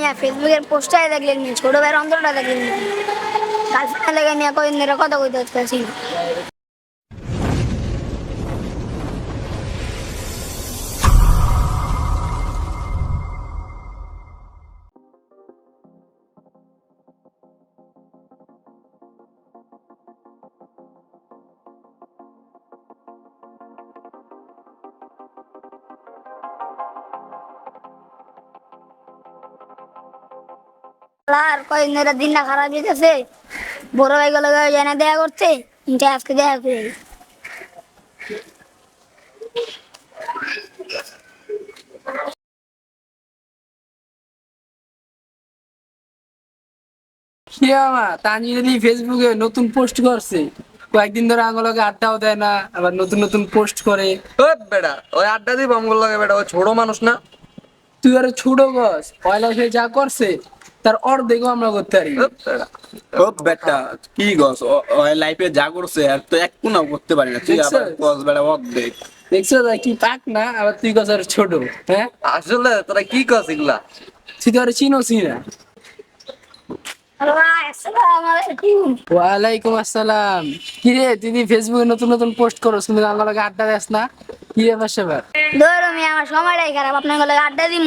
মিয়া ফেসবুকের পোস্টারে দেখলেন মিয়া ছোট ভাইয়ের অন্তরটা দেখলেন মিয়া গার্লফ্রেন্ড লাগে মিয়া কদিন ধরে কথা কইতে পারছি না। আর কদিন ধরে দিনটা খারাপ যেতেছে, বড় ভাই গুলো যায় না দেখা করতে, কিন্তু আজকে দেখা করে শিয়ামা তানজিনী ফেসবুকে নতুন পোস্ট করছে। কয়েকদিন ধরে আঙুলকে আড্ডাও দেয় না, আবার নতুন নতুন পোস্ট করে। ওই বেটা ওই আড্ডা দিব আমগুলো লাগে বেটা, ওই ছোট মানুষ না। তুই আর ছোট গছ পয়লা সে যা করছে তার অর্ধেকও আমরা করতে পারি। ওই বেটা, ও বেটা কি গস লাইফে যা করছে আর তো এক কোনাও করতে পারি না, তুই আবার গস বেটা অর্ধেক। দেখছো তো কি পাক না, আবার তুই গছ আর ছোট। হ্যাঁ আসলে তোরা কি কস এগুলা? তুই তো আর চিনোসি না। হ্যালো ভাই, আসসালামু আলাইকুম। ওয়ালাইকুম আসসালাম। কি রে তুই ফেসবুকে নতুন নতুন পোস্ট করছ, কিন্তু আঙুলকে আড্ডা দেস না, কি ব্যাপার সেবার? ধরো মিয়া আমার সময়টাই খারাপ, আপনার গুলো আড্ডা দিন।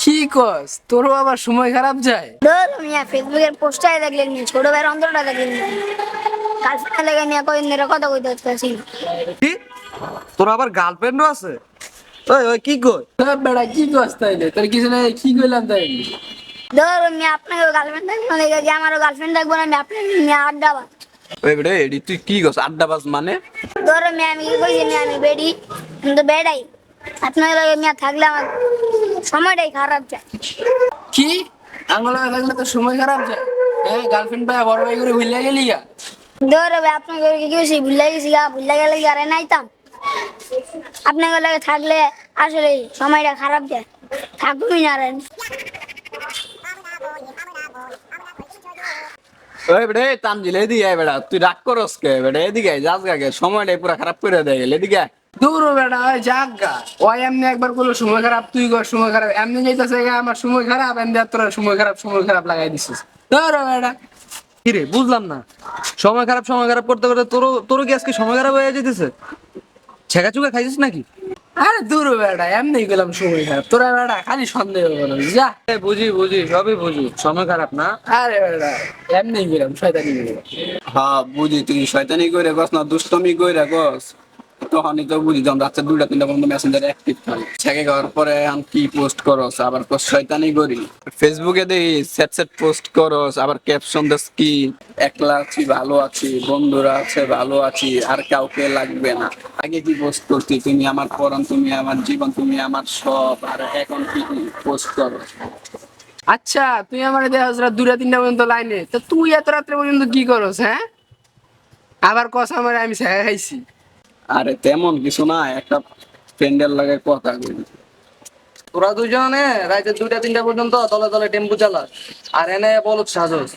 কি কস, তোরও আবার সময় খারাপ যায়? ধরো মিয়া ফেসবুকের পোস্টারে দেখলেন মিয়া ছোট ভাইয়ের অন্তরটা দেখলেন মিয়া গার্লফ্রেন্ড লাগে মিয়া কদিন ধরে কথা কইতে পারছি না। কি তোর আবার গার্লফ্রেন্ডও আছে? ওই ওই কি কই? তোর বেড়া কি কস তাইলে? তোর কিছু না কি কইলাম তাইলে? ধরো মিয়া আপনাকে গার্লফ্রেন্ড থাকবো না, যে আমারও গার্লফ্রেন্ড থাকবো না, আপনি মিয়া আড্ডা বা ওই বেটা এডি তুই কি গস আড্ডাবাজ মানে? ধরো মিয়া আমি কি কইছি মিয়া আমি বেডি, আমি তো বেডাই, আপনার লাগে মিয়া থাকলে আমার সময়টাই খারাপ যায়। কি আঙুলকে থাকলে তোর সময় খারাপ যায়? হ্যাঁ গার্লফ্রেন্ড পায় বড় ভাই করে ভুলিয়া গেলি গা? ধরো ভাই আপনাকে কি কইছি ভুলে গেছি গা, ভুলে গেলে কি আরে নাইতাম? আপনাকে লাগে থাকলে আসলে সময়টা খারাপ যায়, থাকবই না রে। ওই বেটা তানজিল এদিকে আয় বেটা, তুই রাগ করস কে বেটা? এদিকে আয়, যাস গাকে সময়টাই পুরা খারাপ করে দেয় গেলে। এদিকে আয়। দূর বেড়া ওই যাক গা, ওই এমনি একবার করলো সময় খারাপ, তুই কর সময় খারাপ, এমনি যাইতেছে গা আমার সময় খারাপ, এমনি আর তোর সময় খারাপ লাগাই দিছিস। ধর বেড়া কি রে বুঝলাম না, সময় খারাপ করতে করতে তোর কি আজকে সময় খারাপ হয়ে যেতেছে? ছেঁকা চুকা খাইছিস নাকি? আরে দূর বেড়া এমনি গেলাম সময় খারাপ, তোরা বেড়া খালি সন্দেহ করো যা। বুঝি বুঝি সবই বুঝি, সময় খারাপ না। আরে বেড়া এমনি গেলাম শয়তানি গেলাম। হ্যাঁ বুঝি, তুই শয়তানি কইরা গস না দুষ্টমি কইরা গস, তখনই তো বুঝি যখন রাত্রে 2টা 3টা পর্যন্ত মেসেঞ্জারে অ্যাক্টিভ থাকি। ছেকে খাওয়ার পরে আমি কি পোস্ট করস, আবার কস শয়তানি করি। ফেসবুকে দেখি সেট পোস্ট করস, আবার ক্যাপশন দেস কি একলা আছি ভালো আছি, বন্ধুরা আছে ভালো আছি, আর কাউকে লাগবে না। আগে কি পোস্ট করতি তুমি আমার পরন, তুমি আমার জীবন, তুমি আমার সব, আর এখন কি পোস্ট করস? আচ্ছা তুই আমার দেখ 2টা 3টা পর্যন্ত লাইনে, তো তুই এত রাত্রে পর্যন্ত কি করস? হ্যাঁ আবার কস আমার আমি ছেঁকা খাইছি। আরে তেমন কিছু না, একটা ফ্রেন্ডের লাগে কথা কই। তোরা দুজনে রাতে 2টা 3টা পর্যন্ত দলে দলে টেম্পু চালাস, আর এনে বলত সাজস,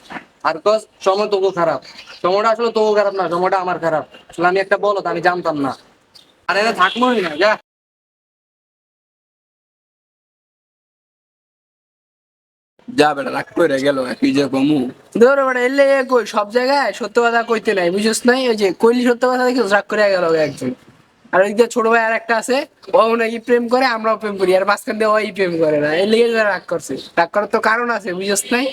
আর কস সময় তোকে খারাপ। সময়টা আসলে তোকে খারাপ না, সময়টা আমার খারাপ। আসলে আমি একটা বলত, আমি জানতাম না। আর এনে থাকবোই না, যা। যা বেটা রাগ করে গেল, কি যে কমু। ধর বেটা এলে কই সব জায়গায় সত্য কথা কইতে নাই, বুঝছিস নাই? ওই যে কইলি সত্য কথা দেখে রাগ করে গেল একজন। আর ওই যে ছোট ভাই আর একটা আছে, ও নাকি প্রেম করে, আমরাও প্রেম করি, আর মাঝখান দিয়ে ওই প্রেম করে না, এর লেগে রাগ করছে। রাগ করার তো কারণ আছে, বুঝছিস নাই?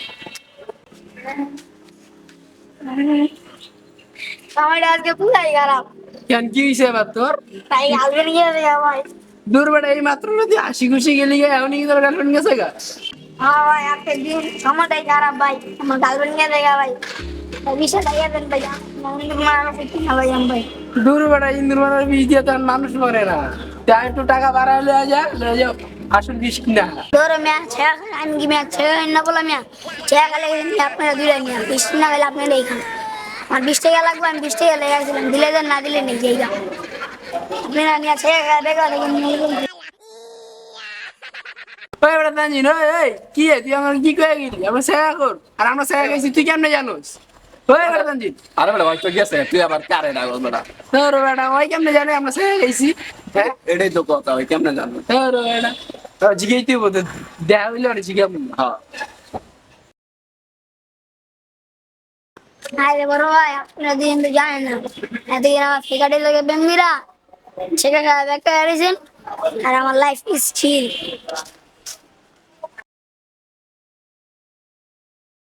সময়টা আজকে পুরাই খারাপ, কেন কি হয়েছে এবার তোর? তাই গার্লফ্রেন্ড গিয়ে ভাই। দূর বেটা এই মাত্র না তুই হাসি খুশি গেলি গে, এমনই কি তোর গার্লফ্রেন্ড গেছে গা? হ্যাঁ ভাই আজকের দিন সময়টাই খারাপ ভাই, আমার গার্লফ্রেন্ড গিয়ে দেখা ভাই, বিষয় দেখা দেন ভাই, মারা সত্যি না ভাই আমি ভাই। দূর বেটা ইন্দুর মারার বিষ দিয়ে তো আর মানুষ মরে না। তাই একটু টাকা বাড়ায় লয়ে যা আসল বিষ কিনা। ধরো মিয়া ছেড়া আমি কি মিয়া ছেড়া না বললাম মিয়া ছেড়া খালে আপনারা দুইটা নিয়ে 20 না হলে আপনারা এইখান আমার 20 টাকা লাগবে, আমি 20 টাকা লেগে আসছিলাম, দিলে দেন না দিলে নেই যাইগা আপনারা নিয়ে ছেড়া দেখা দেখেন। ওই বেটা তানজিন ওই কি তুই আমার কি কয়ে গেলি? আমরা ছেঁকা কর, আর আমরা ছেঁকা খাইছি তুই কেমনে জানোস? ওই বেটা তানজিন, আরে বেটা হয়তো গেছে, তুই আবার কারে ডাকস বেটা? তোর বেটা ওই কেমনে জানে আমরা ছেঁকা খাইছি? হ্যাঁ এটাই তো কথা, ওই কেমনে জানো? তোর বেটা জিজ্ঞেস বলতে দেখা হইলে অনেক জিজ্ঞাসা হ্যাঁ আরে বড় ভাই আপনারা দিন তো জানেন না এতদিন আমার ফিকাটে লেগে বেঙ্গিরা সেখানে একটা আর আমার লাইফ ইজ চিল